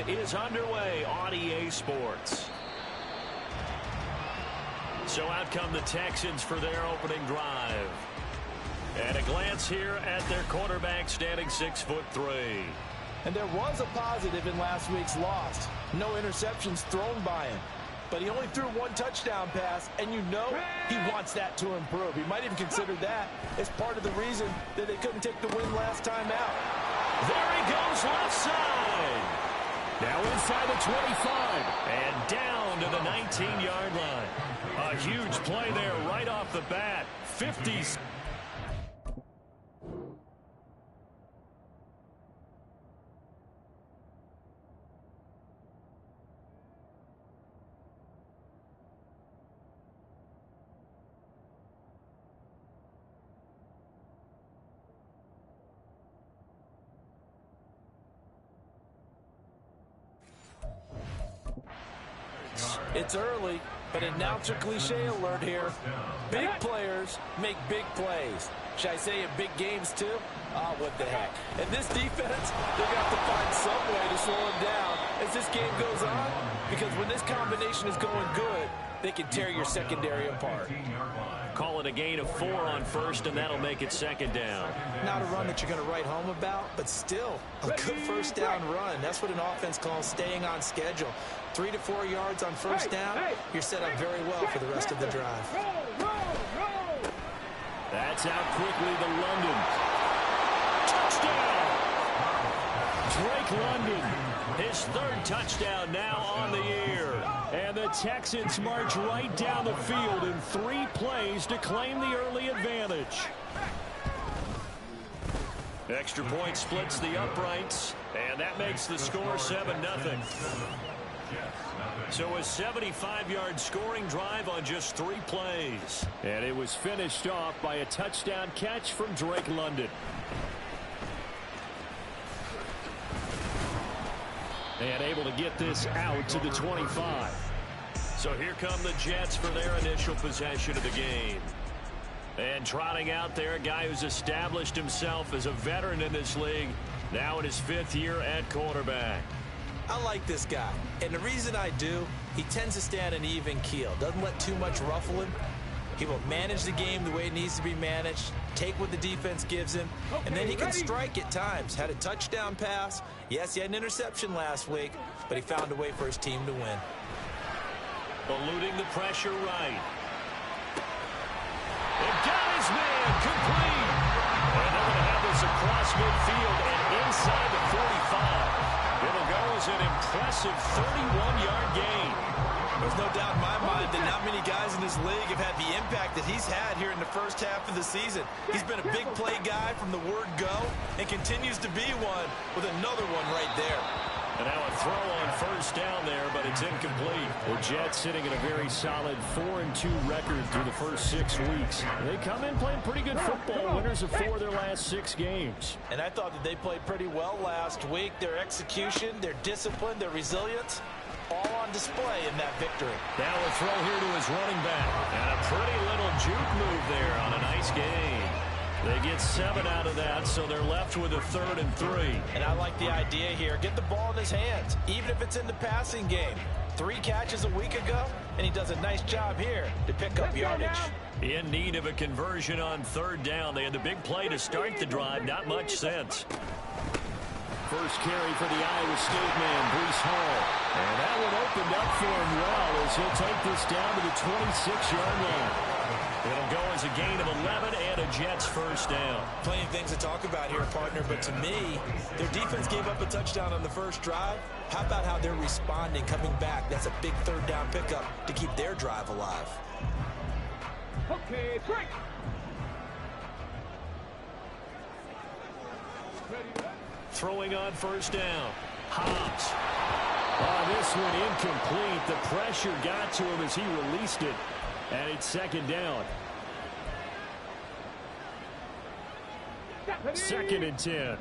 is underway on EA Sports. So out come the Texans for their opening drive. And a glance here at their quarterback standing 6'3". And there was a positive in last week's loss. No interceptions thrown by him. But he only threw one touchdown pass, and you know he wants that to improve. He might even consider that as part of the reason that they couldn't take the win last time out. There he goes left side. Now inside the 25 and down to the 19-yard line. A huge play there right off the bat. 50s. It's early, but announcer cliche alert here. Big players make big plays. Should I say in big games too? What the heck. And this defense, they're going to have to find some way to slow them down as this game goes on. Because when this combination is going good, they can tear your secondary apart. Call it a gain of 4 on first, and that'll make it second down. Not a run that you're going to write home about, but still a good first down run. That's what an offense calls staying on schedule. 3 to 4 yards on first down, you're set up very well for the rest of the drive. That's out quickly to London. Touchdown! Drake London, his 3rd touchdown now on the year. And the Texans march right down the field in 3 plays to claim the early advantage. Extra point splits the uprights, and that makes the score 7-0. So a 75-yard scoring drive on just 3 plays. And it was finished off by a touchdown catch from Drake London. And able to get this out to the 25. So here come the Jets for their initial possession of the game. And trotting out there, a guy who's established himself as a veteran in this league, now in his 5th year at quarterback. I like this guy, and the reason I do, he tends to stay on an even keel. Doesn't let too much ruffle him. He will manage the game the way it needs to be managed, take what the defense gives him, and then he can strike at times. Had a touchdown pass. Yes, he had an interception last week, but he found a way for his team to win. Eluding the pressure right. It got his man complete. And they're going to have this across midfield and inside the 45. It'll go as an impressive 31-yard gain. There's no doubt in my mind that not many guys in this league have had the impact that he's had here in the first half of the season. He's been a big play guy from the word go and continues to be one with another one right there. And now a throw on first down there, but it's incomplete. The Jets sitting at a very solid 4-2 record through the first 6 weeks. They come in playing pretty good football, winners of 4 of their last 6 games. And I thought that they played pretty well last week. Their execution, their discipline, their resilience, all on display in that victory. Now a throw here to his running back. And a pretty little juke move there on a nice gain. They get 7 out of that, so they're left with a 3rd and 3. And I like the idea here. Get the ball in his hands, even if it's in the passing game. 3 catches a week ago, and he does a nice job here to pick up yardage. In need of a conversion on 3rd down. They had the big play to start the drive. Not much sense. First carry for the Iowa State man, Breece Hall. And that one opened up for him well as he'll take this down to the 26-yard line. It'll go as a gain of 11 and a Jets first down. Plenty of things to talk about here, partner, but to me, their defense gave up a touchdown on the first drive. How about how they're responding, coming back? That's a big 3rd down pickup to keep their drive alive. Okay, break. Throwing on first down. Hobbs. Oh, this one incomplete. The pressure got to him as he released it. And it's 2nd down. 2nd and 10.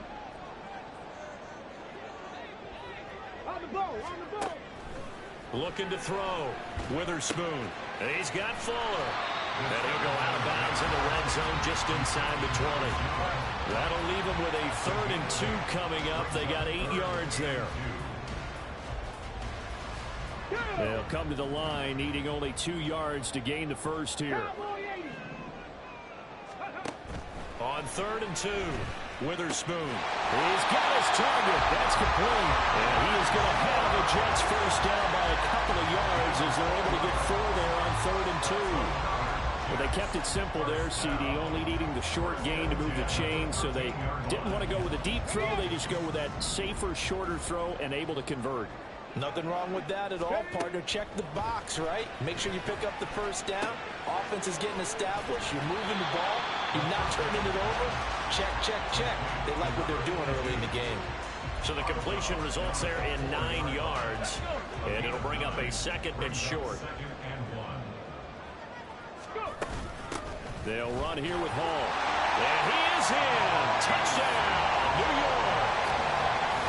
On the ball, on the ball. Looking to throw. Witherspoon. He's got Fuller. And he'll go out of bounds in the red zone just inside the 20. That'll leave him with a 3rd and 2 coming up. They got 8 yards there. They'll come to the line, needing only 2 yards to gain the first here. On 3rd and 2, Witherspoon. He's got his target. That's complete. And he is going to have the Jets first down by a couple of yards as they're able to get 4 there on 3rd and 2. Well, they kept it simple there, CD, only needing the short gain to move the chain, so they didn't want to go with a deep throw. They just go with that safer, shorter throw and able to convert. Nothing wrong with that at all, partner. Check the box, right? Make sure you pick up the first down. Offense is getting established. You're moving the ball. You're not turning it over. Check, check, check. They like what they're doing early in the game. So the completion results there in 9 yards, and it'll bring up a 2nd and short. They'll run here with Hall. And he is in. Touchdown, New York.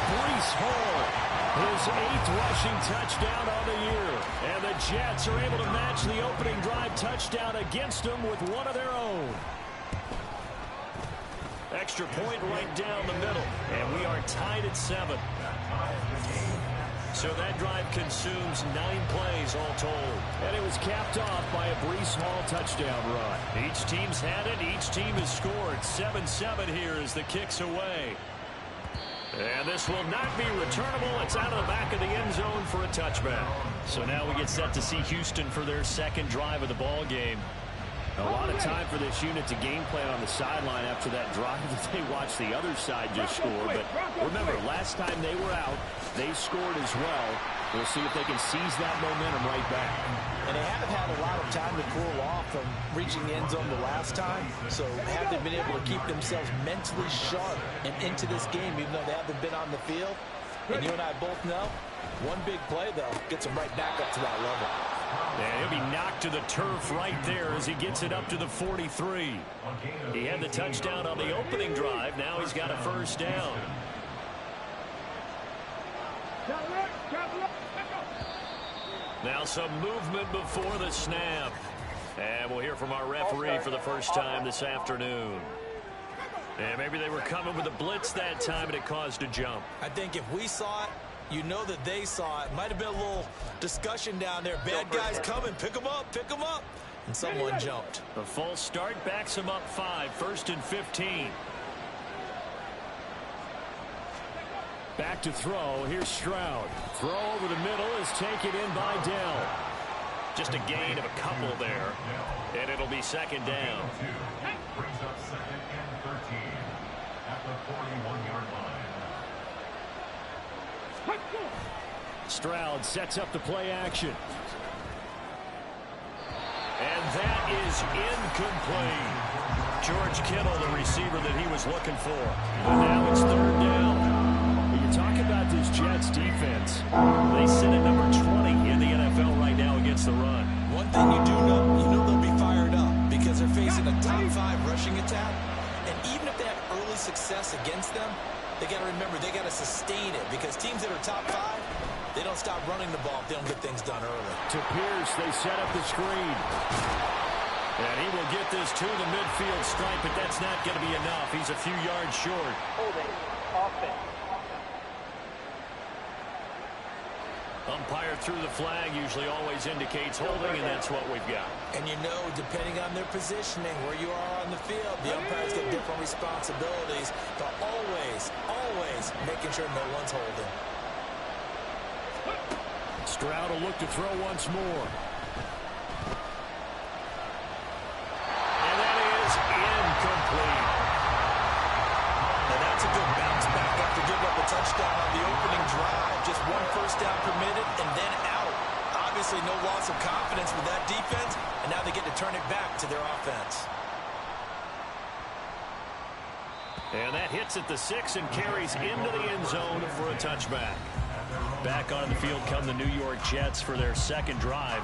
Breece Hall, his 8th rushing touchdown on the year. And the Jets are able to match the opening drive touchdown against them with one of their own. Extra point right down the middle. And we are tied at 7. So that drive consumes 9 plays all told. And it was capped off by a Breece Hall touchdown run. Each team's had it. Each team has scored. 7-7 here as the kick's away. And this will not be returnable. It's out of the back of the end zone for a touchback. So now we get set to see Houston for their 2nd drive of the ball game. A lot of time for this unit to game plan on the sideline after that drive that they watched the other side just score. But remember, last time they were out, they scored as well. We'll see if they can seize that momentum right back. And they haven't had a lot of time to cool off from reaching the end zone the last time. So have they been able to keep themselves mentally sharp and into this game, even though they haven't been on the field? And you and I both know, one big play, though, gets them right back up to that level. And he'll be knocked to the turf right there as he gets it up to the 43. He had the touchdown on the opening drive. Now he's got a first down. Now some movement before the snap. And we'll hear from our referee for the first time this afternoon. And maybe they were coming with a blitz that time and it caused a jump. I think if we saw it, you know that they saw it. Might have been a little discussion down there. Bad guys coming. Pick them up. Pick them up. And someone jumped. A false start backs him up 5. 1st and 15. Back to throw. Here's Stroud. Throw over the middle is taken in by Dell. Just a gain of a couple there. And it'll be 2nd down. Brings up 2nd and 13 at the 41-yard line. Stroud sets up the play action. And that is incomplete. George Kittle, the receiver that he was looking for. And now it's 3rd down. When you talk about this Jets defense, they sit at number 20 in the NFL right now against the run. One thing you do know, they'll be fired up because they're facing a top 5 rushing attack. And even if they have early success against them, they got to remember they got to sustain it because teams that are top 5, they don't stop running the ball if they don't get things done early. To Pierce, they set up the screen. And he will get this to the midfield stripe, but that's not going to be enough. He's a few yards short. Holding. Offense. Umpire threw the flag, usually always indicates holding, and that's what we've got. And depending on their positioning, where you are on the field, the umpires get different responsibilities, but always making sure no one's holding. Stroud will look to throw once more. And that is incomplete. And that's a good bounce back after giving up a touchdown on the opening drive. Just 1 first down permitted and then out. Obviously no loss of confidence with that defense, and now they get to turn it back to their offense. And that hits at the 6 and carries into the end zone for a touchback. Back on the field come the New York Jets for their 2nd drive.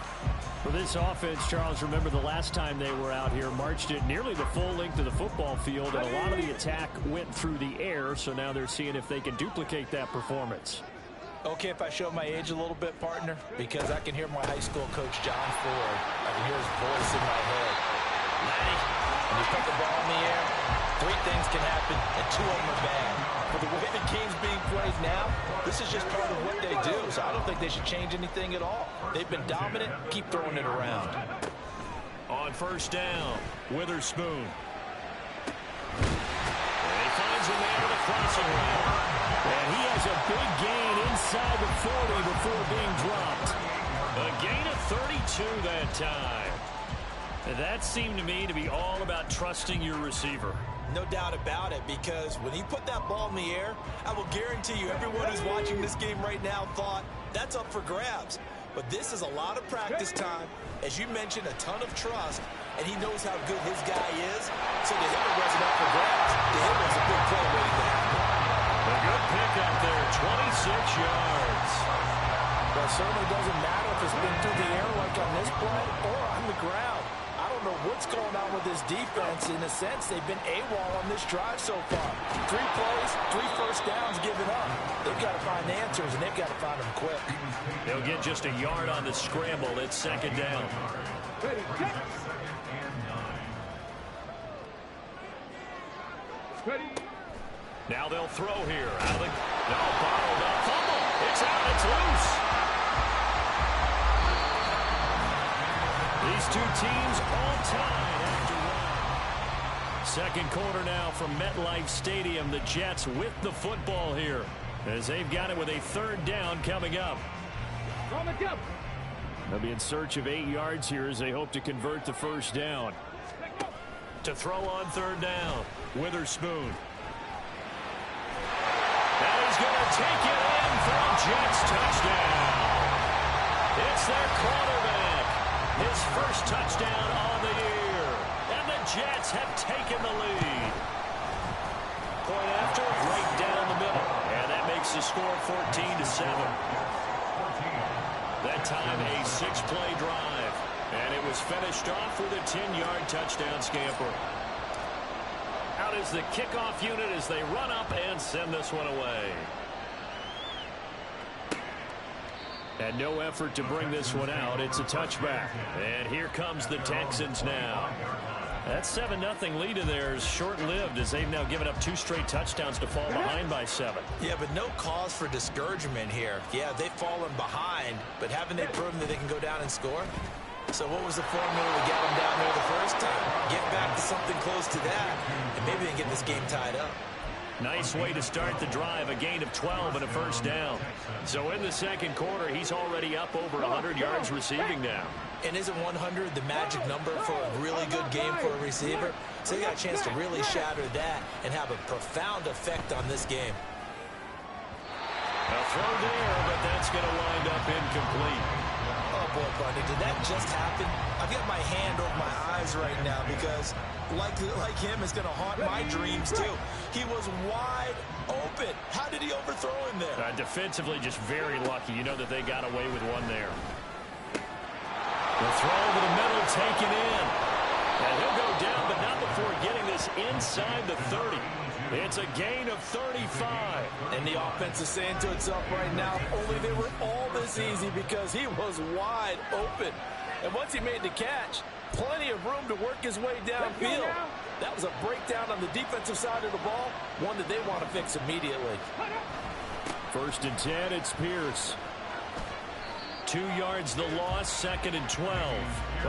For this offense, Charles, remember the last time they were out here, marched it nearly the full length of the football field, and a lot of the attack went through the air, so now they're seeing if they can duplicate that performance. Okay, if I show my age a little bit, partner, because I can hear my high school coach, John Ford. I can hear his voice in my head. Laddie, when you put the ball in the air, 3 things can happen, and 2 of them are bad. For the way the game's being played now, this is just part of what they do. So So I don't think they should change anything at all. They've been dominant. Keep throwing it around. On first down, Witherspoon. And he finds a man with a crossing route. And he has a big gain inside the 40 before being dropped. A gain of 32 that time. That seemed to me to be all about trusting your receiver. No doubt about it, because when he put that ball in the air, I will guarantee you everyone who's watching this game right now thought that's up for grabs. But this is a lot of practice time. As you mentioned, a ton of trust, and he knows how good his guy is. So to him, it wasn't up for grabs. To him, it was a big play waiting to happen. A good pick up there, 26 yards. Well, it certainly doesn't matter if it's been through the air like on this play or on the ground. I don't know what's going on with this defense. In a sense, they've been AWOL on this drive so far. 3 plays, 3 first downs given up. They've got to find answers, and they've got to find them quick. They'll get just a yard on the scramble. It's second down. Ready, check. Ready. Now they'll throw here. Out of the... No, bottled up. Fumble. It's out. It's loose. These two teams all tied after one. Second quarter now from MetLife Stadium. The Jets with the football here as they've got it with a third down coming up. On the jump. They'll be in search of 8 yards here as they hope to convert the first down. To throw on third down, Witherspoon. And he's going to take it in for a Jets touchdown. It's their quarterback. His first touchdown on the year. And the Jets have taken the lead. Point after, right down the middle. And that makes the score 14-7. That time a 6-play drive. And it was finished off with a 10-yard touchdown scamper. Out is the kickoff unit as they run up and send this one away. And no effort to bring this one out. It's a touchback. And here comes the Texans now. That 7-0 lead of theirs short-lived as they've now given up 2 straight touchdowns to fall behind by 7. Yeah, but no cause for discouragement here. Yeah, they've fallen behind, but haven't they proven that they can go down and score? So what was the formula to get them down there the first time? Get back to something close to that, and maybe they can get this game tied up. Nice way to start the drive, a gain of 12 and a first down. So in the second quarter, he's already up over 100 yards receiving now. And isn't 100 the magic number for a really good game for a receiver? So you got a chance to really shatter that and have a profound effect on this game. A throw there, but that's going to wind up incomplete. Oh, boy, Bundy, did that just happen? I've got my hand over my eyes right now because, like him, it's going to haunt my dreams, too. He was wide open. How did he overthrow him there? Defensively, just very lucky. You know that they got away with one there. The throw over the middle, taken in. And he'll go down, but not before getting this inside the 30. It's a gain of 35. And the offense is saying to itself right now, only they were all this easy because he was wide open. And once he made the catch, plenty of room to work his way downfield. That was a breakdown on the defensive side of the ball, one that they want to fix immediately. First and 10, it's Pierce. 2 yards the loss, second and 12.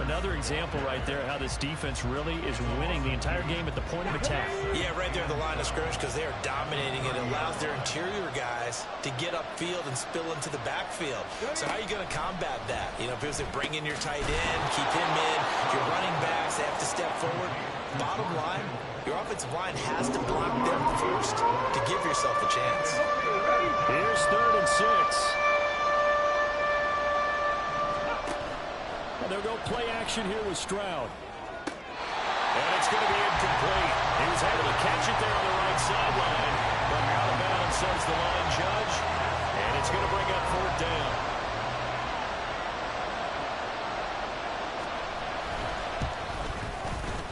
Another example right there how this defense really is winning the entire game at the point of attack. Yeah, right there at the line of scrimmage because they are dominating it. It allows their interior guys to get upfield and spill into the backfield. So how are you going to combat that? You know, if they bring in your tight end, keep him in, your running backs, they have to step forward. Bottom line, your offensive line has to block them first to give yourself a chance. Here's third and 6. They'll go play action here with Stroud. And it's going to be incomplete. He was able to catch it there on the right sideline. But out of bounds, says the line judge. And it's going to bring up fourth down.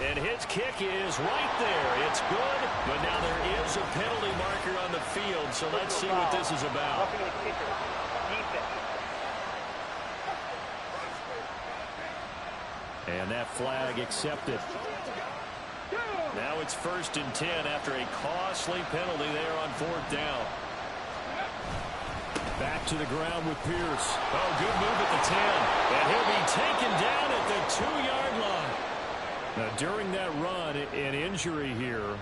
And his kick is right there. It's good, but now there is a penalty marker on the field. So let's see what this is about. And that flag accepted. Now it's first and 10 after a costly penalty there on fourth down. Back to the ground with Pierce. Oh, good move at the 10. And he'll be taken down at the 2-yard line. Now, during that run, an injury here.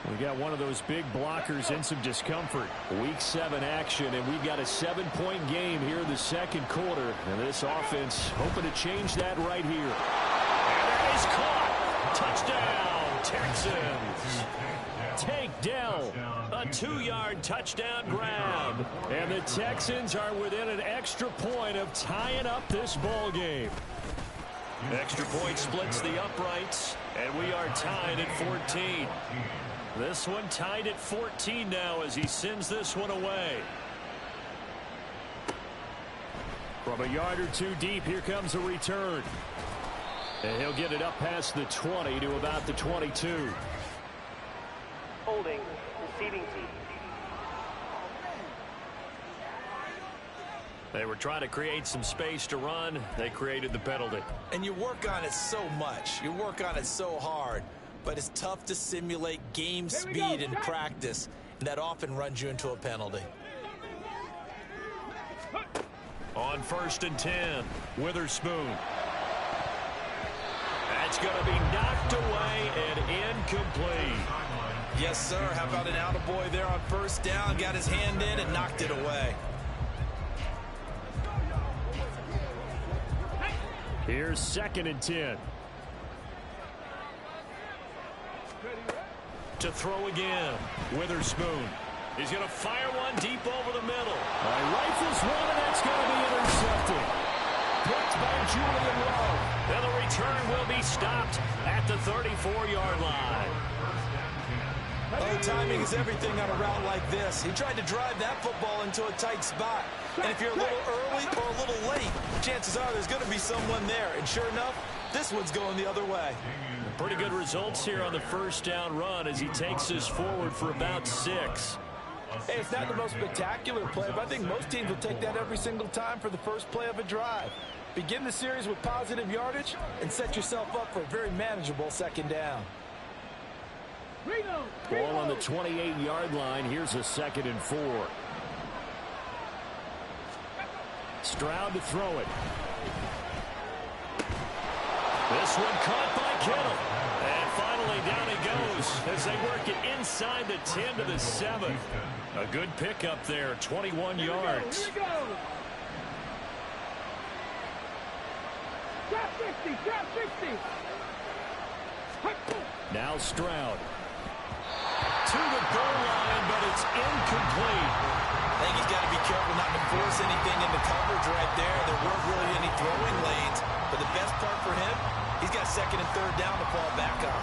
We got one of those big blockers in some discomfort. Week 7 action, and we've got a 7-point game here in the second quarter. And this offense hoping to change that right here. And that is caught. Touchdown, Texans. Tank Dell, a 2-yard touchdown grab. And the Texans are within an extra point of tying up this ball game. Extra point splits the uprights, and we are tied at 14. This one tied at 14 now as he sends this one away. From a yard or two deep, here comes a return. And he'll get it up past the 20 to about the 22. Holding, receiving team. They were trying to create some space to run. They created the penalty. And you work on it so much. You work on it so hard. But it's tough to simulate game speed in practice. And that often runs you into a penalty. On 1st and 10, Witherspoon. That's going to be knocked away and incomplete. Yes, sir. How about an attaboy there on 1st down? Got his hand in and knocked it away. Here's 2nd and 10. To throw again. Witherspoon. He's going to fire one deep over the middle. Rifles one, and that's going to be intercepted. Picked by Julian Rowe. And the return will be stopped at the 34-yard line. Oh, timing is everything on a route like this. He tried to drive that football into a tight spot. And if you're a little early or a little late, chances are there's going to be someone there. And sure enough, this one's going the other way. Pretty good results here on the 1st down run as he takes us forward for about 6. Hey, it's not the most spectacular play, but I think most teams will take that every single time for the first play of a drive. Begin the series with positive yardage and set yourself up for a very manageable 2nd down. Ball on the 28-yard line. Here's a 2nd and 4. Stroud to throw it. This one caught by Kittle. And finally down he goes as they work it inside the 10 to the 7. A good pickup there, 21 yards. Here we go. Drop 60, drop 60. Now Stroud. To the goal line, but it's incomplete. I think he's got to be careful not to force anything into coverage right there. There weren't really any throwing lanes. But the best part for him, he's got 2nd and 3rd down to fall back on.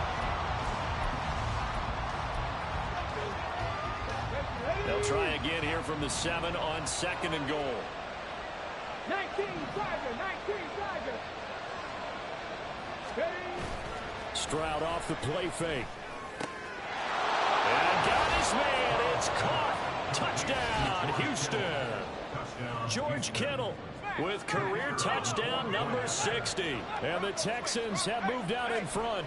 They'll try again here from the 7 on 2nd and goal. 19 Tiger, 19 Tiger. Stroud off the play fake. And got his man. It's caught. Touchdown, Houston. George Kittle with career touchdown number 60. And the Texans have moved out in front.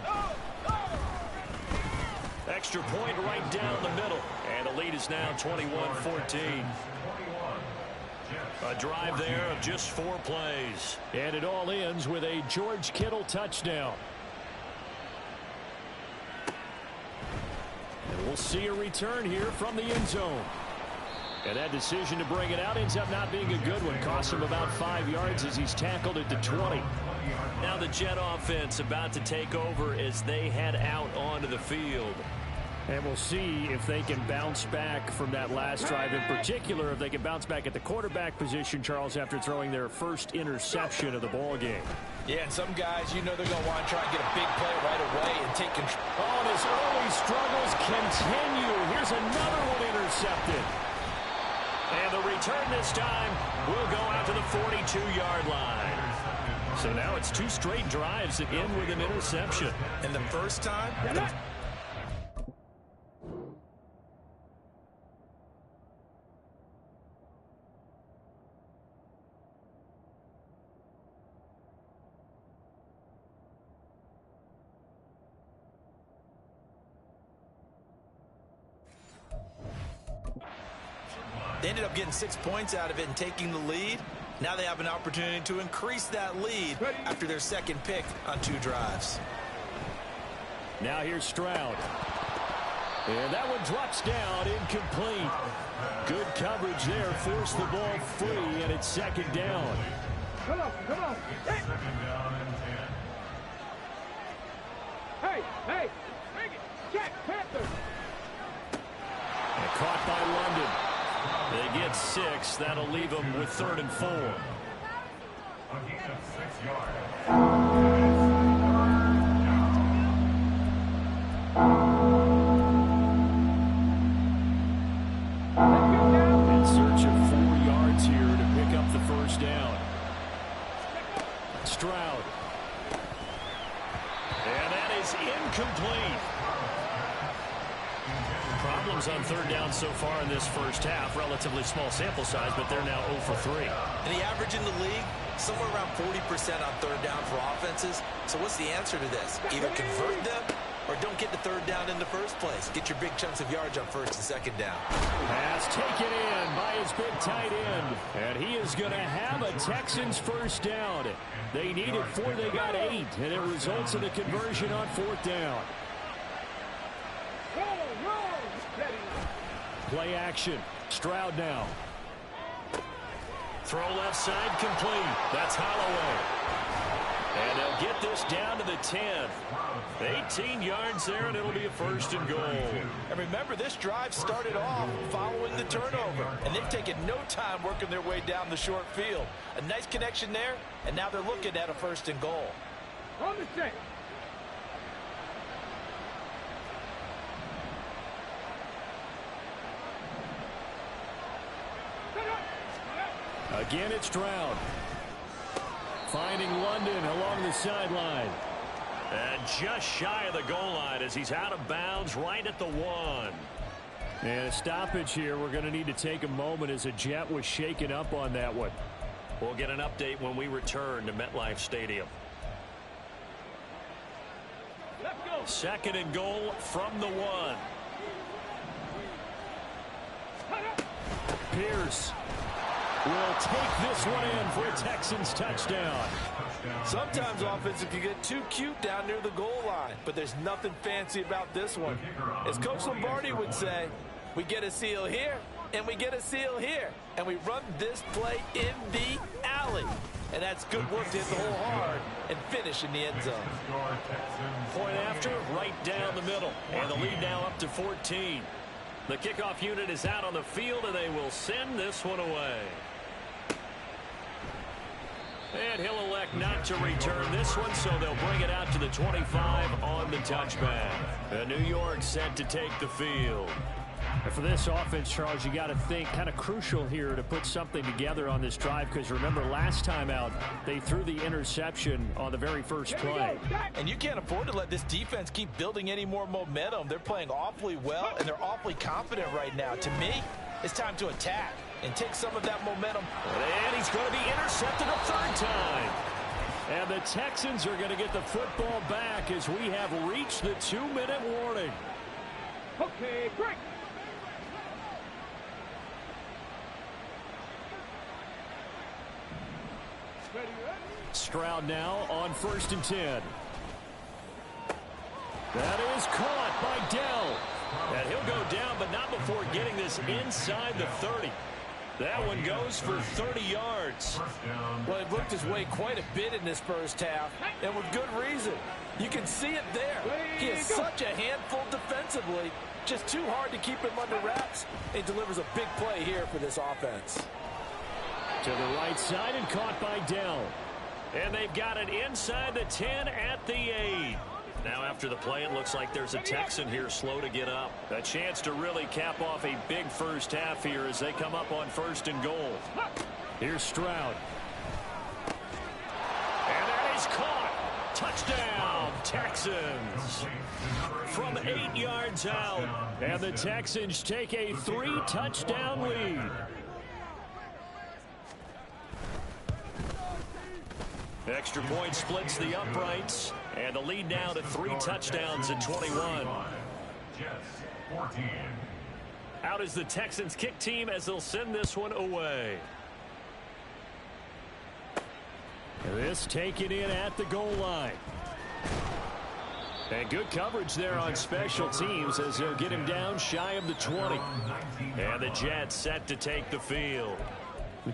Extra point right down the middle. And the lead is now 21-14. A drive there of just 4 plays. And it all ends with a George Kittle touchdown. And we'll see a return here from the end zone. And that decision to bring it out ends up not being a good one. Costs him about 5 yards as he's tackled at the 20. Now the Jet offense about to take over as they head out onto the field. And we'll see if they can bounce back from that last drive. In particular, if they can bounce back at the quarterback position, Charles, after throwing their first interception of the ball game. Yeah, and some guys, you know they're going to want to try and get a big play right away and take control. Oh, and his early struggles continue. Here's another one intercepted. And the return this time will go out to the 42-yard line. So now it's 2 straight drives that end with an interception. And the first time... They ended up getting 6 points out of it and taking the lead. Now they have an opportunity to increase that lead after their second pick on 2 drives. Now here's Stroud. And that one drops down, incomplete. Good coverage there, forced the ball free, and it's second down. Come on, come on. Hey. Second down and 10. Hey, hey. Bring it. Check, Panthers. And caught by London. They get 6. That'll leave them with 3rd and 4. A gain of 6 yards. In search of 4 yards here to pick up the first down. Stroud. And that is incomplete. Problems on 3rd down so far in this first half. Relatively small sample size, but they're now 0 for 3. And the average in the league, somewhere around 40% on 3rd down for offenses. So what's the answer to this? Either convert them or don't get the 3rd down in the first place. Get your big chunks of yards on 1st and 2nd down. Pass taken in by his big tight end. And he is going to have a Texans first down. They needed 4, they got 8. And it results in a conversion on 4th down. Play action. Stroud now. Throw left side complete. That's Holloway. And they'll get this down to the 10. 18 yards there, and it'll be a 1st and goal. And remember, this drive started off following the turnover. And they've taken no time working their way down the short field. A nice connection there, and now they're looking at a 1st and goal. On the check. Again, it's Stroud. Finding London along the sideline. And just shy of the goal line as he's out of bounds right at the 1. And a stoppage here. We're going to need to take a moment as a Jet was shaken up on that one. We'll get an update when we return to MetLife Stadium. Let's go. 2nd and goal from the 1. Pierce will take this one in for a Texans touchdown. Sometimes offense can get too cute down near the goal line, but there's nothing fancy about this one. As Coach Lombardi would say, we get a seal here, and we get a seal here, and we run this play in the alley. And that's good work to hit the hole hard and finish in the end zone. Point after, right down the middle, and the lead now up to 14. The kickoff unit is out on the field, and they will send this one away. And he'll elect not to return this one, so they'll bring it out to the 25 on the touchback. And New York set to take the field. And for this offense, Charles, you got to think kind of crucial here to put something together on this drive, because remember last time out they threw the interception on the very first play. And you can't afford to let this defense keep building any more momentum. They're playing awfully well, and they're awfully confident right now. To me, it's time to attack and take some of that momentum. And he's going to be intercepted a 3rd time. And the Texans are going to get the football back as we have reached the 2-minute warning. Okay, break. Stroud now on 1st and 10. That is caught by Dell. And he'll go down, but not before getting this inside the 30. That one goes for 30 yards. Well, he looked his way quite a bit in this first half, and with good reason. You can see it there. He is such a handful defensively. Just too hard to keep him under wraps. He delivers a big play here for this offense. To the right side and caught by Dell. And they've got it inside the 10 at the 8. Now after the play, it looks like there's a Texan here slow to get up. A chance to really cap off a big first half here as they come up on 1st and goal. Here's Stroud. And that is caught. Touchdown, Texans. From 8 yards out. And the Texans take a 3-touchdown lead. Extra point splits the uprights, and the lead now to 3 touchdowns at 21. Out is the Texans kick team as they'll send this one away. This taken in at the goal line. And good coverage there on special teams as they'll get him down shy of the 20. And the Jets set to take the field.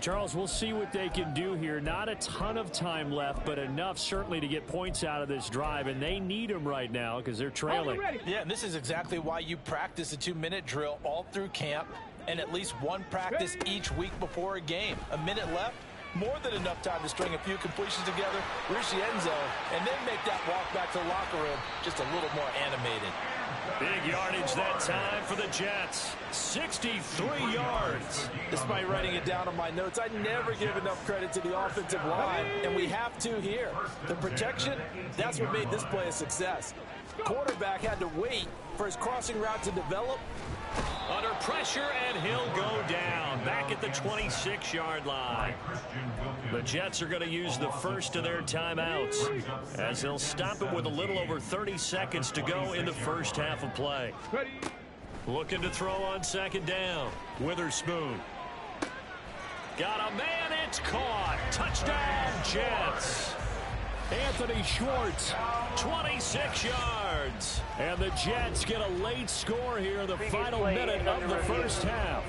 Charles, we'll see what they can do here. Not a ton of time left, but enough certainly to get points out of this drive, and they need them right now because they're trailing. Yeah, and this is exactly why you practice a 2-minute drill all through camp and at least one practice each week before a game. A minute left, more than enough time to string a few completions together, reach the end zone, and then make that walk back to the locker room just a little more animated. Big yardage that time for the Jets. 63 yards. Despite writing it down on my notes, I never give enough credit to the offensive line, and we have to here. The protection, that's what made this play a success. Quarterback had to wait for his crossing route to develop. Under pressure, and he'll go down back at the 26-yard line. The Jets are going to use the first of their timeouts as they'll stop him with a little over 30 seconds to go in the first half of play. Looking to throw on second down. Witherspoon. Got a man, it's caught. Touchdown, Jets. Anthony Schwartz, 26 yards. And the Jets get a late score here in the final minute of the first half.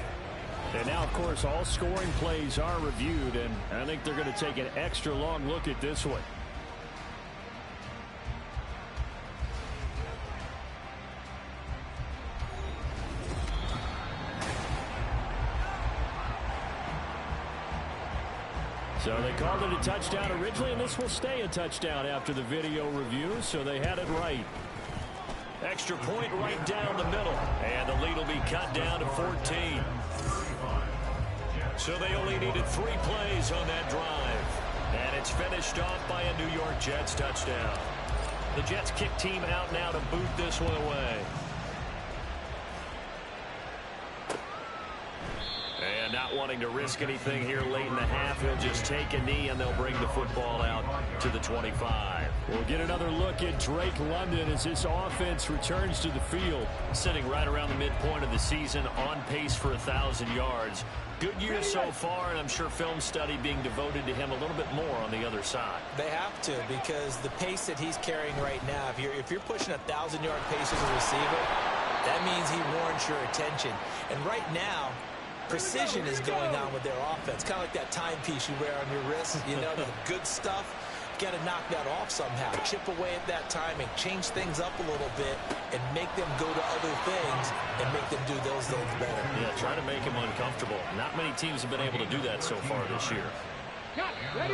And now, of course, all scoring plays are reviewed, and I think they're going to take an extra long look at this one. So they called it a touchdown originally, and this will stay a touchdown after the video review, so they had it right. Extra point right down the middle, and the lead will be cut down to 14. So they only needed 3 plays on that drive, and it's finished off by a New York Jets touchdown. The Jets kick team out now to boot this one away. And not wanting to risk anything here late in the half, he'll just take a knee and they'll bring the football out to the 25. We'll get another look at Drake London as this offense returns to the field. Sitting right around the midpoint of the season, on pace for 1,000 yards. Good year so far, and I'm sure film study being devoted to him a little bit more on the other side. They have to, because the pace that he's carrying right now, if you're pushing 1,000-yard pace as a receiver, that means he warrants your attention. And right now, precision is going on with their offense, kind of like that timepiece you wear on your wrist. You know, the good stuff. Got to knock that off somehow. Chip away at that timing, change things up a little bit, and make them go to other things and make them do those things better. Yeah, try to make him uncomfortable. Not many teams have been able to do that so far this year.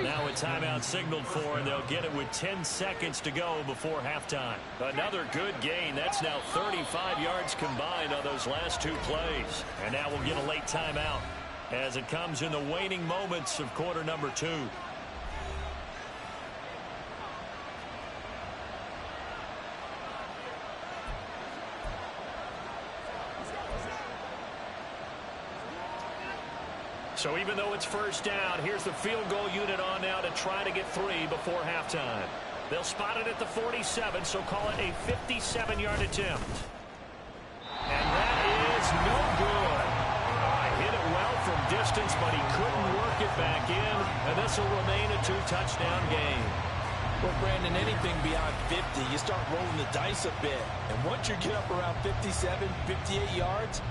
Now a timeout signaled for, and they'll get it with 10 seconds to go before halftime. Another good gain. That's now 35 yards combined on those last 2 plays. And now we'll get a late timeout as it comes in the waning moments of quarter number 2. So even though it's first down, here's the field goal unit on now to try to get 3 before halftime. They'll spot it at the 47, so call it a 57-yard attempt. And that is no good. Hit it well from distance, but he couldn't work it back in, and this will remain a 2-touchdown game. Well, Brandon, anything beyond 50, you start rolling the dice a bit. And once you get up around 57, 58 yards,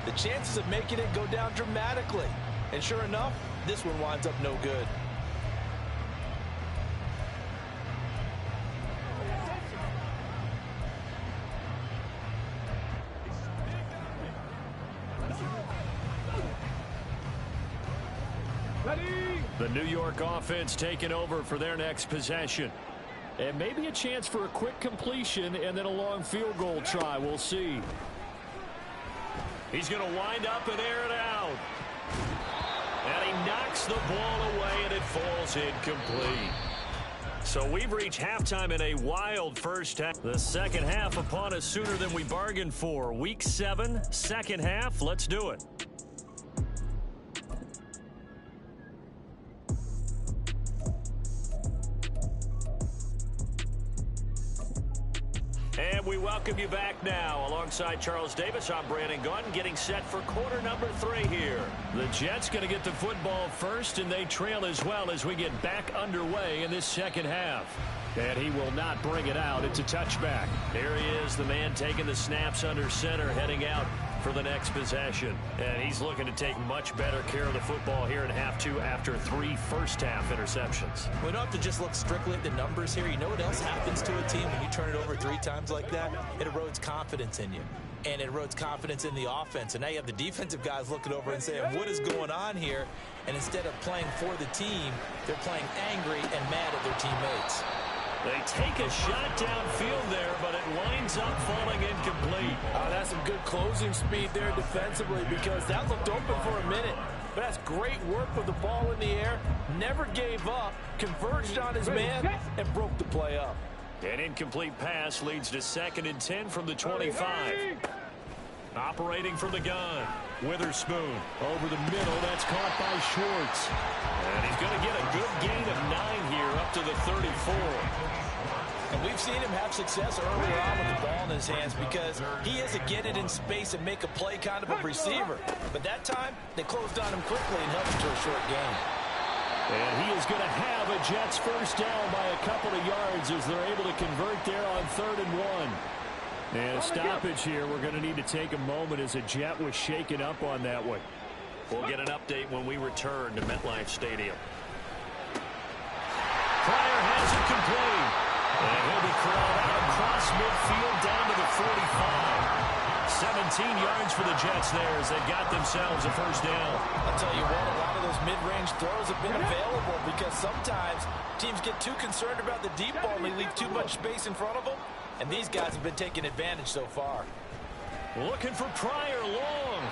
the chances of making it go down dramatically. And sure enough, this one winds up no good. The New York offense taking over for their next possession. And maybe a chance for a quick completion and then a long field goal try. We'll see. He's going to wind up and air it out. And he knocks the ball away, and it falls incomplete. So we've reached halftime in a wild first half. The second half upon us sooner than we bargained for. Week 7, second half. Let's do it. And we welcome you back now. Alongside Charles Davis, I'm Brandon Gaudin, getting set for quarter number 3 here. The Jets going to get the football first, and they trail as well as we get back underway in this second half. And he will not bring it out. It's a touchback. Here he is, the man taking the snaps under center, heading out for the next possession. And he's looking to take much better care of the football here in half 2 after 3 first-half interceptions. We don't have to just look strictly at the numbers here. You know what else happens to a team when you turn it over 3 times like that? It erodes confidence in you. And it erodes confidence in the offense. And now you have the defensive guys looking over and saying, what is going on here? And instead of playing for the team, they're playing angry and mad at their teammates. They take a shot downfield there, but it winds up falling incomplete. That's some good closing speed there defensively, because that looked open for a minute. But that's great work with the ball in the air. Never gave up, converged on his man, and broke the play up. An incomplete pass leads to 2nd and 10 from the 25. Operating from the gun, Witherspoon over the middle. That's caught by Schwartz. And he's going to get a good gain of 9 here up to the 34. And we've seen him have success earlier on with the ball in his hands because he is a get it in space and make a play kind of a receiver. But that time, they closed on him quickly and held him to a short gain. And he is going to have a Jets first down by a couple of yards as they're able to convert there on 3rd and 1. And a stoppage here. We're going to need to take a moment as a Jet was shaken up on that one. We'll get an update when we return to MetLife Stadium. Pryor has it complete. And he'll be crawled out across midfield down to the 45. 17 yards for the Jets there as they got themselves a first down. I'll tell you what, a lot of those mid-range throws have been available because sometimes teams get too concerned about the deep ball and they leave too much space in front of them. And these guys have been taking advantage so far. Looking for Pryor long.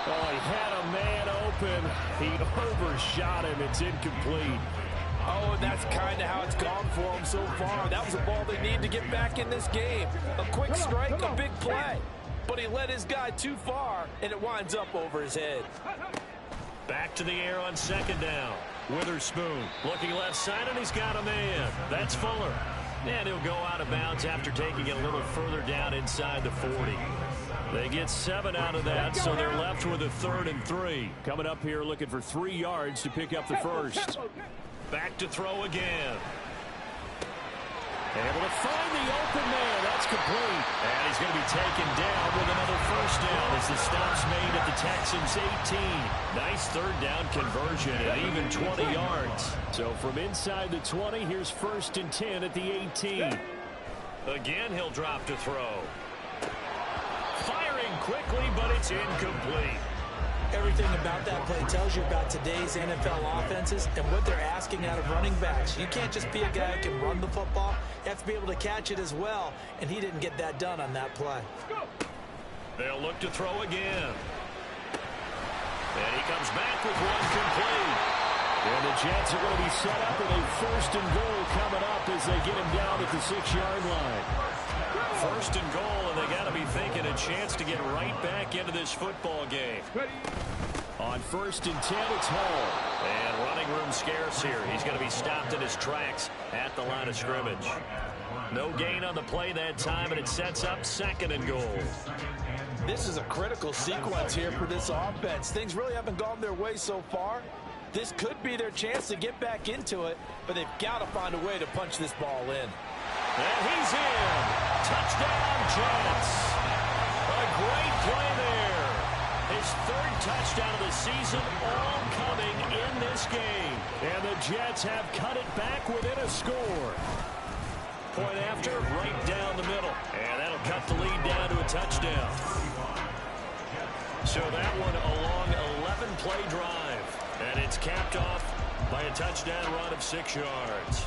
Oh, he had a man open. He overshot him. It's incomplete. Oh, and that's kind of how it's gone for them so far. That was a ball they need to get back in this game. A quick strike, a big play. But he led his guy too far, and it winds up over his head. Back to the air on 2nd down. Witherspoon looking left side, and he's got a man. That's Fuller. And he'll go out of bounds after taking it a little further down inside the 40. They get 7 out of that, so they're left with a 3rd and 3. Coming up here looking for 3 yards to pick up the first. Back to throw again. Able to find the open man. That's complete. And he's going to be taken down with another first down as the stop's made at the Texans' 18. Nice 3rd down conversion at even 20 yards. So from inside the 20, here's 1st and 10 at the 18. Again, he'll drop to throw. Firing quickly, but it's incomplete. Everything about that play tells you about today's NFL offenses and what they're asking out of running backs. You can't just be a guy who can run the football. You have to be able to catch it as well, and he didn't get that done on that play. They'll look to throw again. And he comes back with one complete. And the Jets are going to be set up with a 1st and goal coming up as they get him down at the 6-yard line. 1st and goal, and they got to be thinking a chance to get right back into this football game. On 1st and 10, it's Hall. And running room scarce here. He's going to be stopped in his tracks at the line of scrimmage. No gain on the play that time, and it sets up 2nd and goal. This is a critical sequence here for this offense. Things really haven't gone their way so far. This could be their chance to get back into it, but they've got to find a way to punch this ball in. And he's in. Touchdown, Jets. A great play there. His 3rd touchdown of the season, all coming in this game. And the Jets have cut it back within a score. Point after, right down the middle. And that'll cut the lead down to a touchdown. So that one a long 11-play drive. And it's capped off by a touchdown run of 6 yards.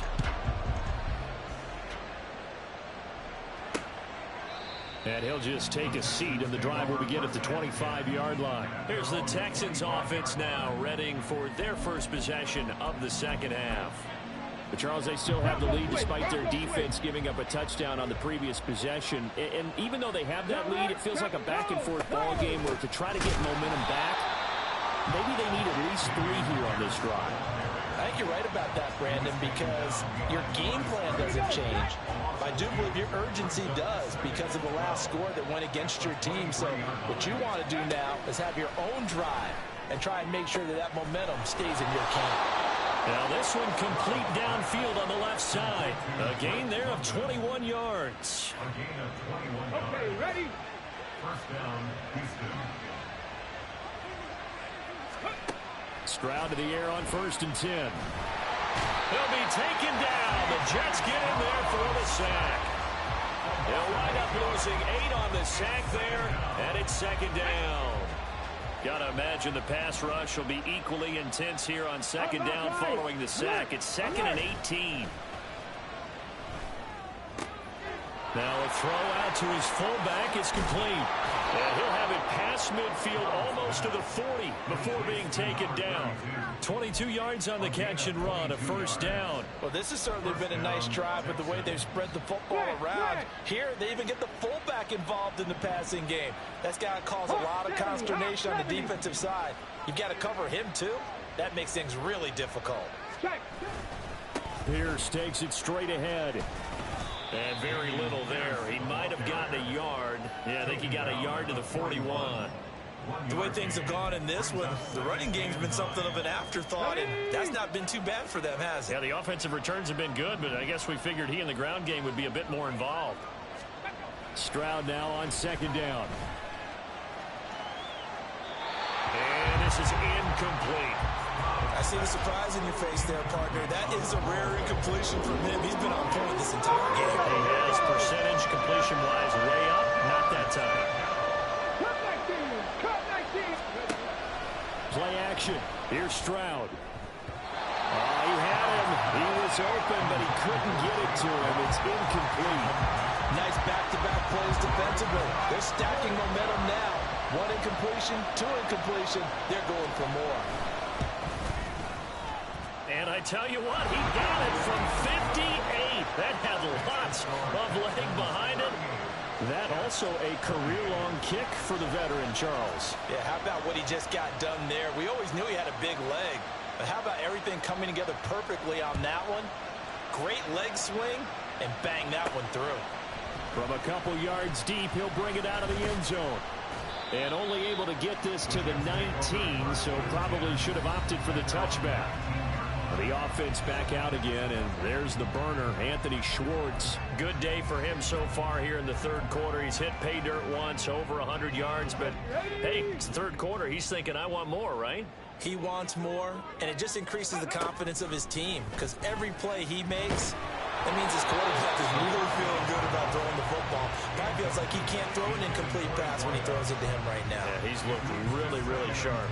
And he'll just take a seat, and the drive will begin at the 25-yard line. Here's the Texans offense now, readying for their first possession of the second half. But, Charles, they still have the lead despite their defense giving up a touchdown on the previous possession. And even though they have that lead, it feels like a back-and-forth ball game where to try to get momentum back, maybe they need at least 3 here on this drive. I think you're right about that, Brandon, because your game plan doesn't change. I do believe your urgency does because of the last score that went against your team. So what you want to do now is have your own drive and try and make sure that that momentum stays in your camp. Now this one complete downfield on the left side. A gain there of 21 yards. A gain of 21 yards. Okay, ready? First down, Houston. Stroud to the air on 1st and 10. He'll be taken down. The Jets get in there for the sack. They'll wind up losing 8 on the sack there, and it's 2nd down. Got to imagine the pass rush will be equally intense here on 2nd down following the sack. It's 2nd and 18. Now a throw out to his fullback is complete. And he'll have it past midfield almost to the 40 before being taken down. 22 yards on the catch and run, a 1st down. Well, this has certainly been a nice drive with the way they've spread the football around. Here, they even get the fullback involved in the passing game. That's got to cause a lot of consternation on the defensive side. You've got to cover him, too. That makes things really difficult. Pierce takes it straight ahead. And very little there. He might have gotten a yard. Yeah, I think he got a yard to the 41. The way things have gone in this one, the running game's been something of an afterthought, and that's not been too bad for them, has it? Yeah, the offensive returns have been good, but I guess we figured he in the ground game would be a bit more involved. Stroud now on 2nd down. And this is incomplete. I see the surprise in your face there, partner. That is a rare incompletion from him. He's been on point this entire game. He has percentage completion-wise way up. Not that time. Play action. Here's Stroud. He had him. He was open, but he couldn't get it to him. It's incomplete. Nice back-to-back plays defensively. They're stacking momentum now. 1 incompletion, 2 incompletion. They're going for more. And I tell you what, he got it from 58. That had lots of leg behind it. That also a career-long kick for the veteran, Charles. Yeah, how about what he just got done there? We always knew he had a big leg. But how about everything coming together perfectly on that one? Great leg swing, and bang that one through. From a couple yards deep, he'll bring it out of the end zone. And only able to get this to the 19, so probably should have opted for the touchback. The offense back out again, and there's the burner, Anthony Schwartz. Good day for him so far here in the 3rd quarter. He's hit pay dirt once, over 100 yards, but hey, it's the 3rd quarter. He's thinking, I want more, right? He wants more, and it just increases the confidence of his team, because every play he makes, that means his quarterback is really feeling good about throwing the football. Probably feels like he can't throw an incomplete pass when he throws it to him right now. Yeah, he's looked really, really sharp.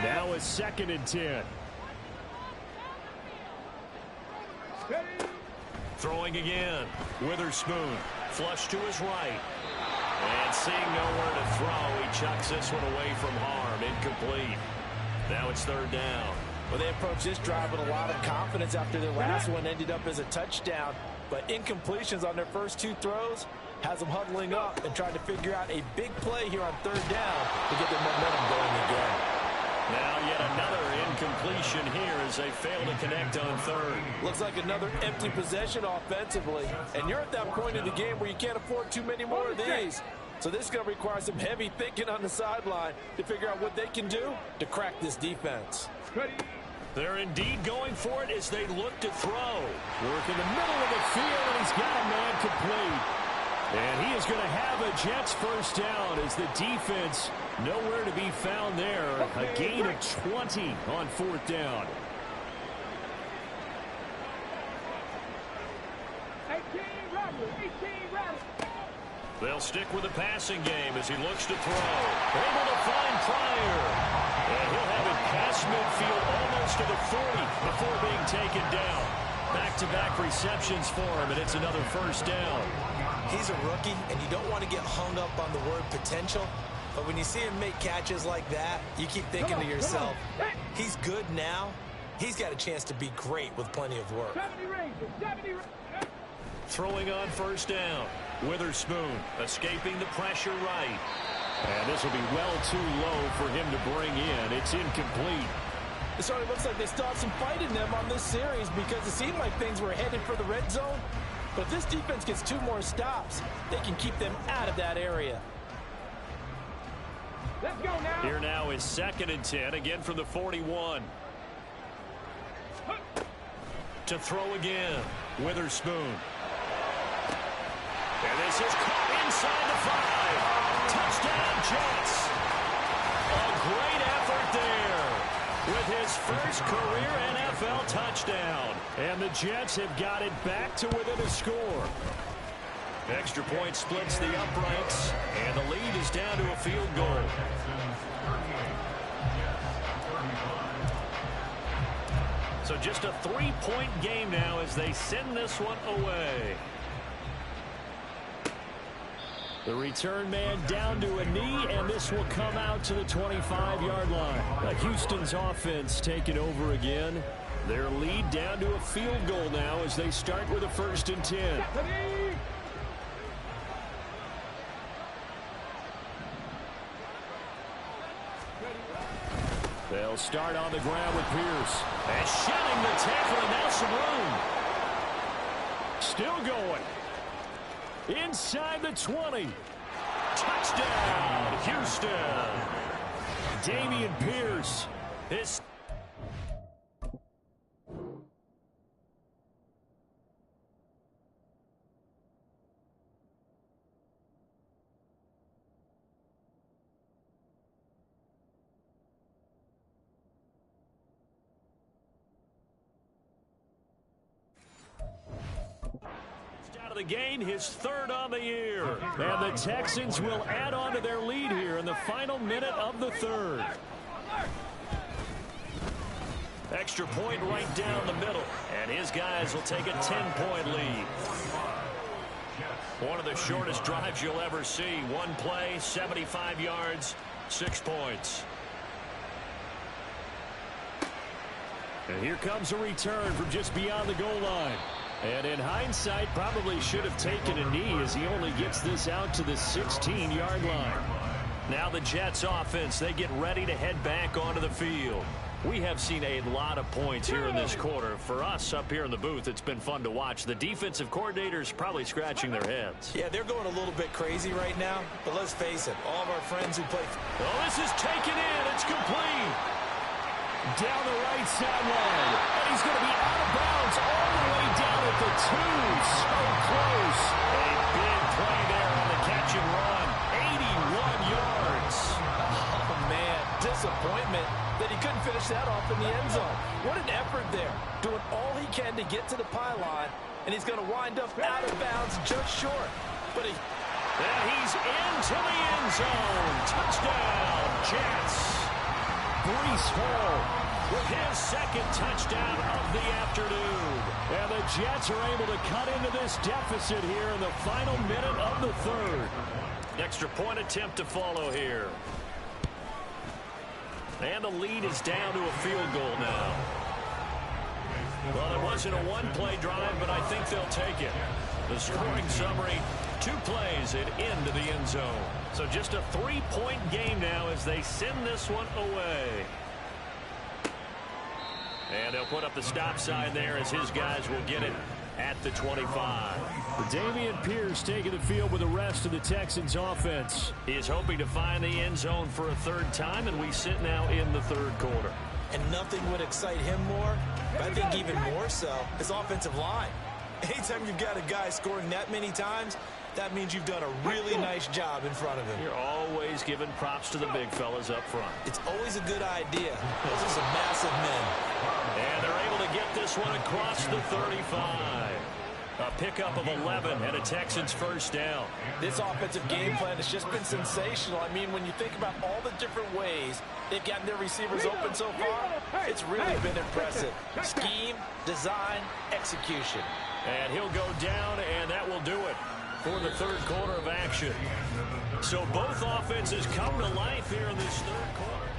Now it's 2nd and 10. Throwing again. Witherspoon. Flush to his right. And seeing nowhere to throw, he chucks this one away from harm. Incomplete. Now it's 3rd down. Well, they approached this drive with a lot of confidence after their last one ended up as a touchdown. But incompletions on their first 2 throws has them huddling up and trying to figure out a big play here on 3rd down to get their momentum going again. Now yet another incompletion here as they fail to connect on 3rd. Looks like another empty possession offensively. And you're at that point in the game where you can't afford too many more of these. So this is going to require some heavy thinking on the sideline to figure out what they can do to crack this defense. They're indeed going for it as they look to throw. Work in the middle of the field, and he's got a man complete. And he is going to have a Jets 1st down as the defense nowhere to be found there. A gain of 20 on 4th down. 18 Roberts. They'll stick with the passing game as he looks to throw. Able to find Pryor. And he'll have it past midfield almost to the 40 before being taken down. Back-to-back receptions for him, and it's another 1st down. He's a rookie, and you don't want to get hung up on the word potential. But when you see him make catches like that, you keep thinking to yourself, he's good now. He's got a chance to be great with plenty of work. 70 Throwing on 1st down. Witherspoon escaping the pressure right. And this will be well too low for him to bring in. It's incomplete. It certainly looks like they still have some fight in them on this series because it seemed like things were headed for the red zone. But if this defense gets 2 more stops, they can keep them out of that area. Let's go now. Here now is 2nd and 10, again from the 41. To throw again, Witherspoon. And this is caught inside the 5. Touchdown, Jets. A great effort there with his first career NFL touchdown. And the Jets have got it back to within a score. Extra point splits the uprights, and the lead is down to a field goal. So just a 3-point game now as they send this one away. The return man down to a knee, and this will come out to the 25-yard line. Houston's offense taking over again. Their lead down to a field goal now as they start with a 1st and 10. They'll start on the ground with Pierce. And shedding the tackle, and now some room. Still going. Inside the 20. Touchdown, Houston. Dameon Pierce. His the game, his 3rd on the year. And the Texans will add on to their lead here in the final minute of the 3rd. Extra point right down the middle. And his guys will take a 10-point lead. One of the shortest drives you'll ever see. One play, 75 yards, 6 points. And here comes a return from just beyond the goal line. And in hindsight, probably should have taken a knee as he only gets this out to the 16-yard line. Now the Jets offense, they get ready to head back onto the field. We have seen a lot of points here in this quarter. For us up here in the booth, it's been fun to watch. The defensive coordinators probably scratching their heads. Yeah, they're going a little bit crazy right now. But let's face it, all of our friends who play... Oh, this is taken in. It's complete. Down the right sideline. And he's going to be out of bounds all the way down at the 2. So close. A big play there on the catch and run. 81 yards. Oh, man. Disappointment that he couldn't finish that off in the end zone. What an effort there. Doing all he can to get to the pylon. And he's going to wind up out of bounds just short. But and he's into the end zone. Touchdown, Jets. Breece Hall with his 2nd touchdown of the afternoon. And the Jets are able to cut into this deficit here in the final minute of the 3rd. Extra point attempt to follow here. And the lead is down to a field goal now. Well, it wasn't a one-play drive, but I think they'll take it. The scoring summary, 2 plays and into the end zone. So just a 3-point game now as they send this one away. And they'll put up the stop sign there as his guys will get it at the 25. Dameon Pierce taking the field with the rest of the Texans offense. He is hoping to find the end zone for a 3rd time, and we sit now in the 3rd quarter. And nothing would excite him more, but I think even more so, his offensive line. Anytime you've got a guy scoring that many times, that means you've done a really nice job in front of him. You're always giving props to the big fellas up front. It's always a good idea. Those are some massive men. And they're able to get this one across the 35. A pickup of 11 and a Texans 1st down. This offensive game plan has just been sensational. I mean, when you think about all the different ways they've gotten their receivers open so far, it's really been impressive. Scheme, design, execution. And he'll go down, and that will do it for the 3rd quarter of action. So both offenses come to life here in this 3rd quarter.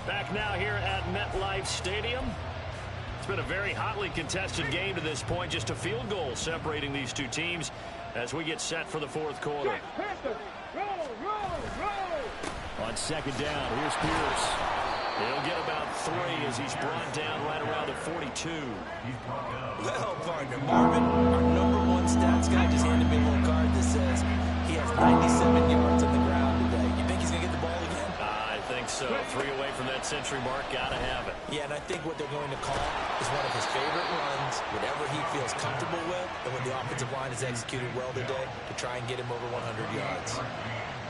Back now here at MetLife Stadium. It's been a very hotly contested game to this point. Just a field goal separating these two teams as we get set for the 4th quarter. Roll, roll, roll. On 2nd down, here's Pierce. He'll get about 3 as he's brought down right around the 42. Well, partner, Marvin, our #1 stats guy just handed me a little card that says he has 97 yards on the ground today. You think he's going to get the ball again? I think so. 3 away from that century mark. Got to have it. Yeah, and I think what they're going to call is one of his favorite runs, whatever he feels comfortable with, and when the offensive line is executed well today, to try and get him over 100 yards.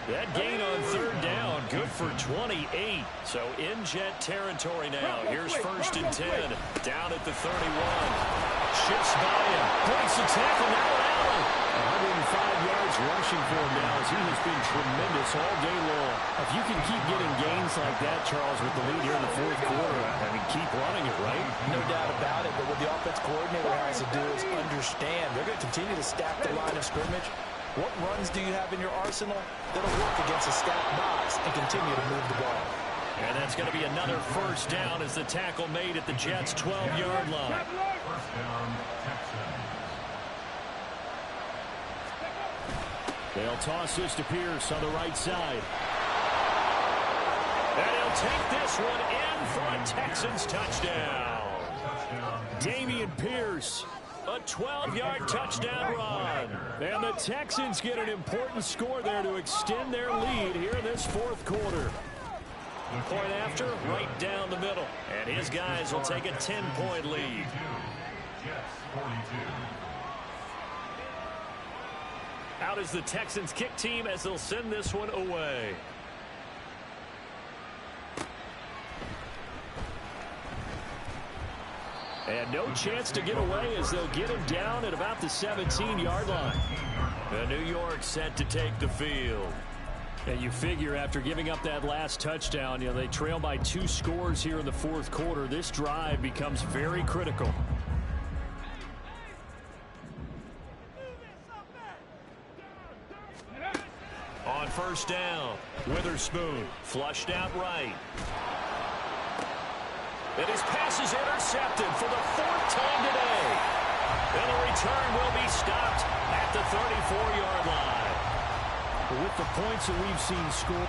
That gain on 3rd down, good for 28. So in jet territory now. Here's 1st and 10. Down at the 31. Shifts by him. Breaks the tackle. Now Allen. 105 yards rushing for him now as he has been tremendous all day long. If you can keep getting gains like that, Charles, with the lead here in the 4th quarter, I mean, keep running it, right? No doubt about it, but what the offense coordinator has to do is understand they're going to continue to stack the line of scrimmage. What runs do you have in your arsenal that'll work against a stacked box and continue to move the ball? And that's going to be another 1st down as the tackle made at the Jets' 12-yard line. 1st down, Texans. They'll toss this to Pierce on the right side. And he'll take this one in for a Texans touchdown. Damian Pierce. A 12-yard touchdown run. And the Texans get an important score there to extend their lead here in this 4th quarter. Point after, right down the middle. And his guys will take a 10-point lead. Out is the Texans kick team as they'll send this one away. And no chance to get away as they'll get him down at about the 17-yard line. And New York set to take the field. And you figure after giving up that last touchdown, you know, they trail by 2 scores here in the 4th quarter. This drive becomes very critical. On 1st down, Witherspoon flushed out right. And his pass is intercepted for the 4th time today. And the return will be stopped at the 34-yard line. With the points that we've seen scored.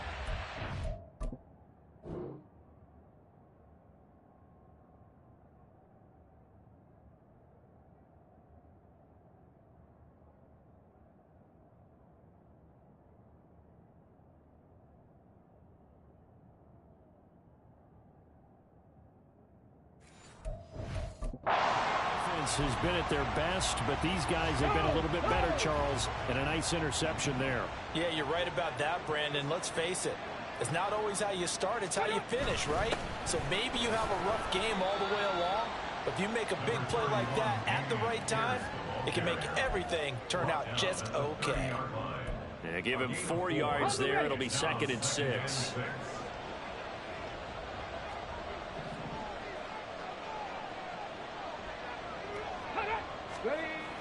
Has been at their best, but these guys have been a little bit better, Charles, and a nice interception there. Yeah, you're right about that, Brandon. Let's face it. It's not always how you start, it's how you finish, right? So maybe you have a rough game all the way along, but if you make a big play like that at the right time, it can make everything turn out just okay. Yeah, give him 4 yards there. It'll be 2nd and 6.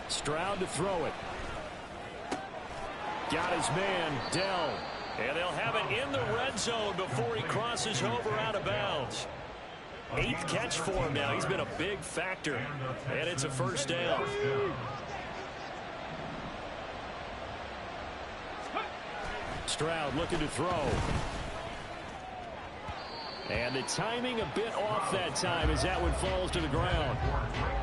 Stroud to throw it. Got his man, Dell. And they'll have it in the red zone before he crosses over out of bounds. 8th catch for him now. He's been a big factor. And it's a 1st down. Stroud looking to throw. And the timing a bit off that time as that one falls to the ground.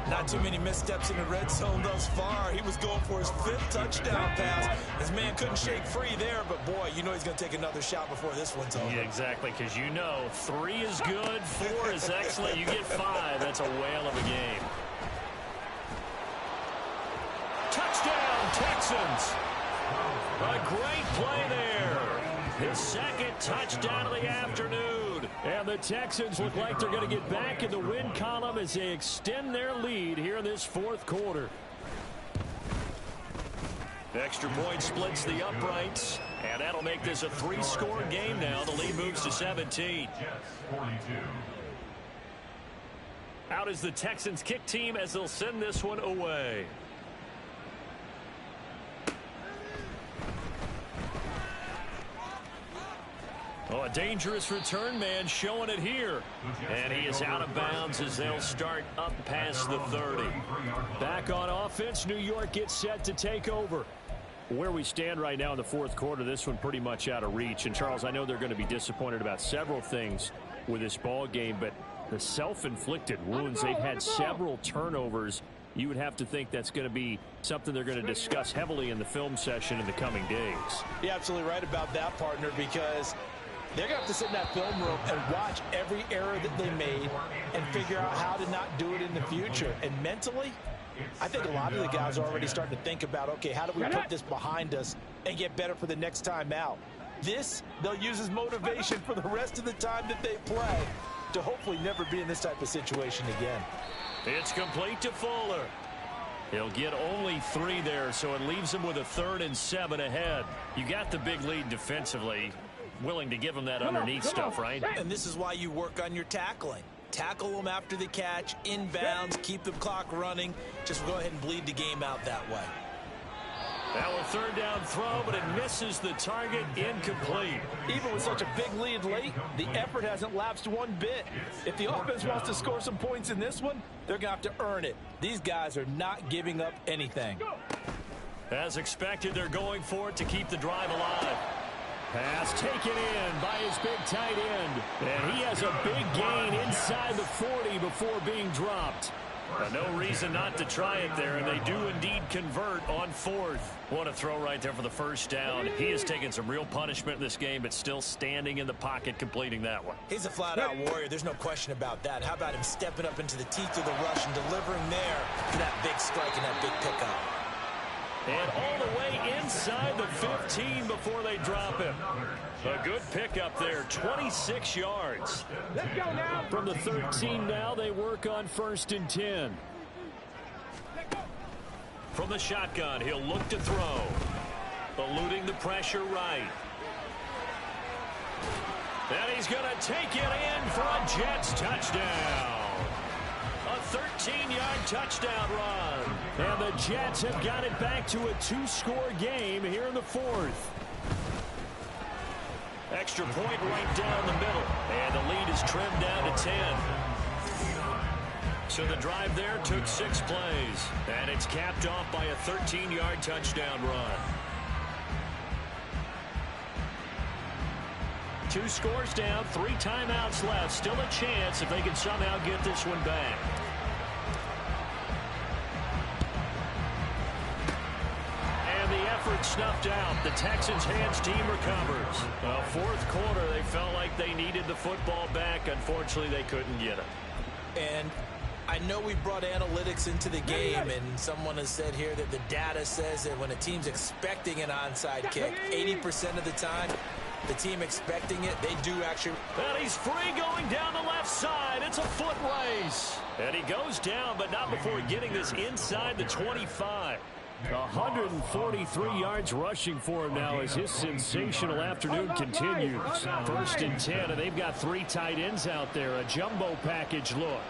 Not too many missteps in the red zone thus far. He was going for his 5th touchdown pass. His man couldn't shake free there, but boy, you know he's going to take another shot before this one's over. Yeah, exactly, because you know 3 is good, 4 is excellent. You get 5, that's a whale of a game. Touchdown, Texans. A great play there. His 2nd touchdown of the afternoon. And the Texans look like they're going to get back in the win column as they extend their lead here in this 4th quarter. Extra point splits the uprights, and that'll make this a 3-score game now. The lead moves to 17. Out is the Texans kick team as they'll send this one away. Oh, a dangerous return man showing it here. And he is out of bounds as they'll start up past the 30. Back on offense, New York gets set to take over. Where we stand right now in the 4th quarter, this one pretty much out of reach. And, Charles, I know they're going to be disappointed about several things. with this ball game, but the self-inflicted wounds, they've had several turnovers. You would have to think that's going to be something they're going to discuss heavily in the film session in the coming days. You're absolutely right about that, partner, because they're going to have to sit in that film room and watch every error that they made and figure out how to not do it in the future. And mentally, I think a lot of the guys are already starting to think about, okay, how do we put this behind us and get better for the next time out? This, they'll use as motivation for the rest of the time that they play to hopefully never be in this type of situation again. It's complete to Fuller. He'll get only 3 there, so it leaves him with a 3rd and 7 ahead. You got the big lead defensively. Willing to give him that underneath stuff, right? And this is why you work on your tackling. Tackle them after the catch, inbounds, keep the clock running. Just go ahead and bleed the game out that way. Now a 3rd down throw, but it misses the target, incomplete. Even with such a big lead late, the effort hasn't lapsed one bit. If the offense wants to score some points in this one, they're going to have to earn it. These guys are not giving up anything. As expected, they're going for it to keep the drive alive. Pass taken in by his big tight end. And he has a big gain inside the 40 before being dropped. No reason not to try it there, and they do indeed convert on 4th. What a throw right there for the first down. He has taken some real punishment in this game, but still standing in the pocket completing that one. He's a flat-out warrior. There's no question about that. How about him stepping up into the teeth of the rush and delivering there for that big strike and that big pickup? And all the way inside the 15 before they drop him. A good pickup there, 26 yards. Let's go now. From the 13 now, they work on 1st and 10. From the shotgun, he'll look to throw. Eluding the pressure right. And he's going to take it in for a Jets touchdown. A 13-yard touchdown run. And the Jets have got it back to a 2-score game here in the 4th. Extra point right down the middle. And the lead is trimmed down to 10. So the drive there took 6 plays. And it's capped off by a 13-yard touchdown run. 2 scores down, 3 timeouts left. Still a chance if they can somehow get this one back. Snuffed out. The Texans' hands team recovers. 4th quarter, they felt like they needed the football back. Unfortunately, they couldn't get it. And I know we brought analytics into the game, and someone has said here that the data says that when a team's expecting an onside kick, 80% of the time, the team expecting it, they do actually. And he's free going down the left side. It's a foot race. And he goes down, but not before getting this inside the 25. 143 yards rushing for him now as his sensational afternoon continues. 1st and 10, and they've got 3 tight ends out there. A jumbo package look.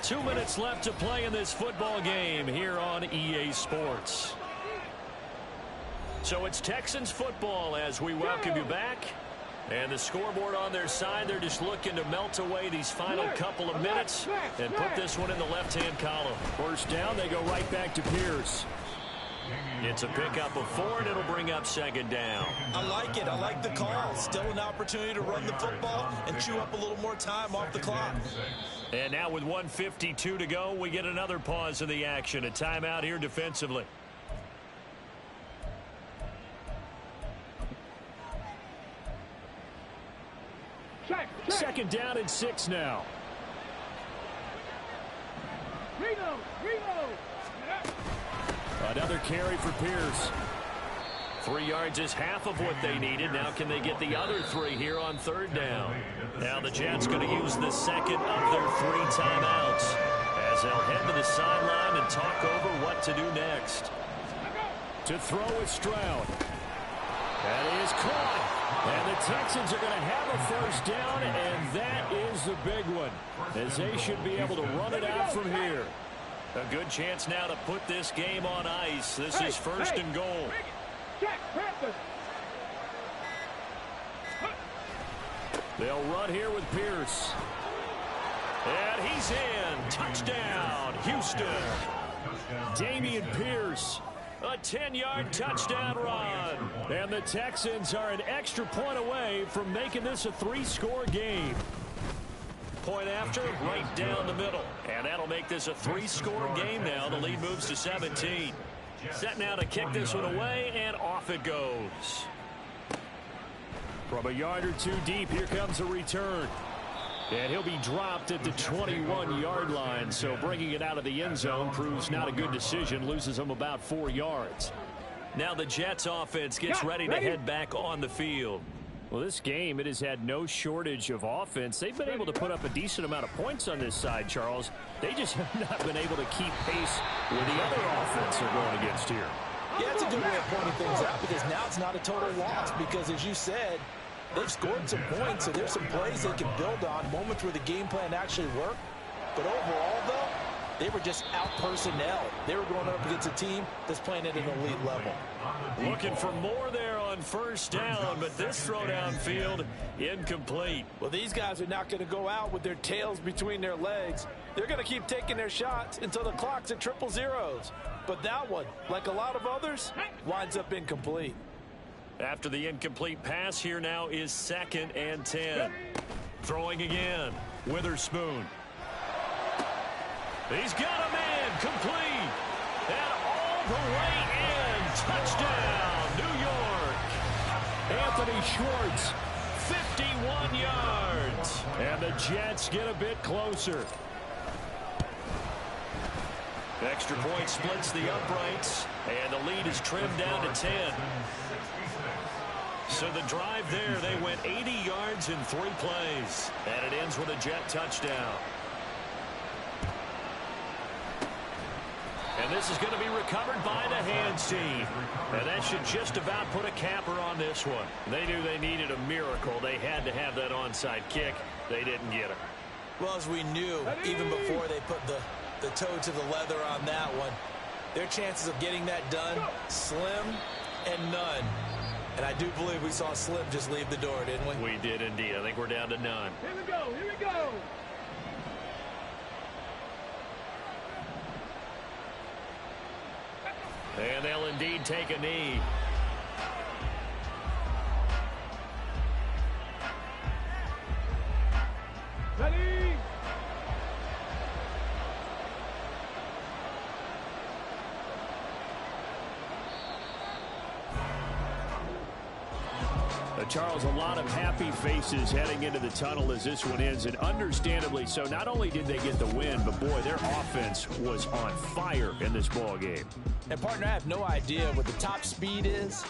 2 minutes left to play in this football game here on EA Sports. So it's Texans football as we welcome you back. And the scoreboard on their side, they're just looking to melt away these final couple of minutes and put this one in the left-hand column. 1st down, they go right back to Pierce. It's a pickup of 4, and it'll bring up 2nd down. I like it. I like the call. Still an opportunity to run the football and chew up a little more time off the clock. And now with 1:52 to go, we get another pause in the action. A timeout here defensively. Check. 2nd down and 6 now. Reload. Another carry for Pierce. 3 yards is half of what they needed. Now can they get the other 3 here on 3rd down? Now the Jets going to use the 2nd of their 3 timeouts as they'll head to the sideline and talk over what to do next. To throw is Stroud. That is caught. And the Texans are going to have a 1st down, and that is the big one, as they should be able to run it out from here. A good chance now to put this game on ice. This is 1st and goal. They'll run here with Pierce. And he's in. Touchdown, Houston. Dameon Pierce A 10-yard touchdown run. And the Texans are an extra point away from making this a 3-score game. Point after, right down the middle. And that'll make this a 3-score game now. The lead moves to 17. Set now to kick this one away, and off it goes. From a yard or two deep, here comes a return. And he'll be dropped at the 21-yard line, so bringing it out of the end zone proves not a good decision, loses him about 4 yards. Now the Jets offense gets ready to head back on the field. Well, this game, it has had no shortage of offense. They've been able to put up a decent amount of points on this side, Charles. They just have not been able to keep pace with the other offense they're going against here. Yeah, it's a good way of pointing things out because now it's not a total loss because, as you said, they've scored some points, so there's some plays they can build on, moments where the game plan actually worked. But overall, though, they were just out-personnel. They were going up against a team that's playing at an elite level. Looking for more there on first down, but this throw downfield, incomplete. Well, these guys are not going to go out with their tails between their legs. They're going to keep taking their shots until the clock's at 000. But that one, like a lot of others, winds up incomplete. After the incomplete pass, here now is 2nd and 10. Throwing again, Witherspoon. He's got a man, complete. And all the way in, touchdown, New York. Anthony Schwartz, 51 yards. And the Jets get a bit closer. Extra point splits the uprights, and the lead is trimmed down to 10. So the drive there, they went 80 yards in 3 plays. And it ends with a Jet touchdown. And this is going to be recovered by the hands team. And that should just about put a capper on this one. They knew they needed a miracle. They had to have that onside kick. They didn't get it. Well, as we knew, even before they put the toe to the leather on that one, their chances of getting that done, slim and none. And I do believe we saw Slim just leave the door, didn't we? We did indeed. I think we're down to none. Here we go. Here we go. And they'll indeed take a knee. Ready. Charles, a lot of happy faces heading into the tunnel as this one ends, and understandably so. Not only did they get the win, but boy, their offense was on fire in this ball game. And partner, I have no idea what the top speed is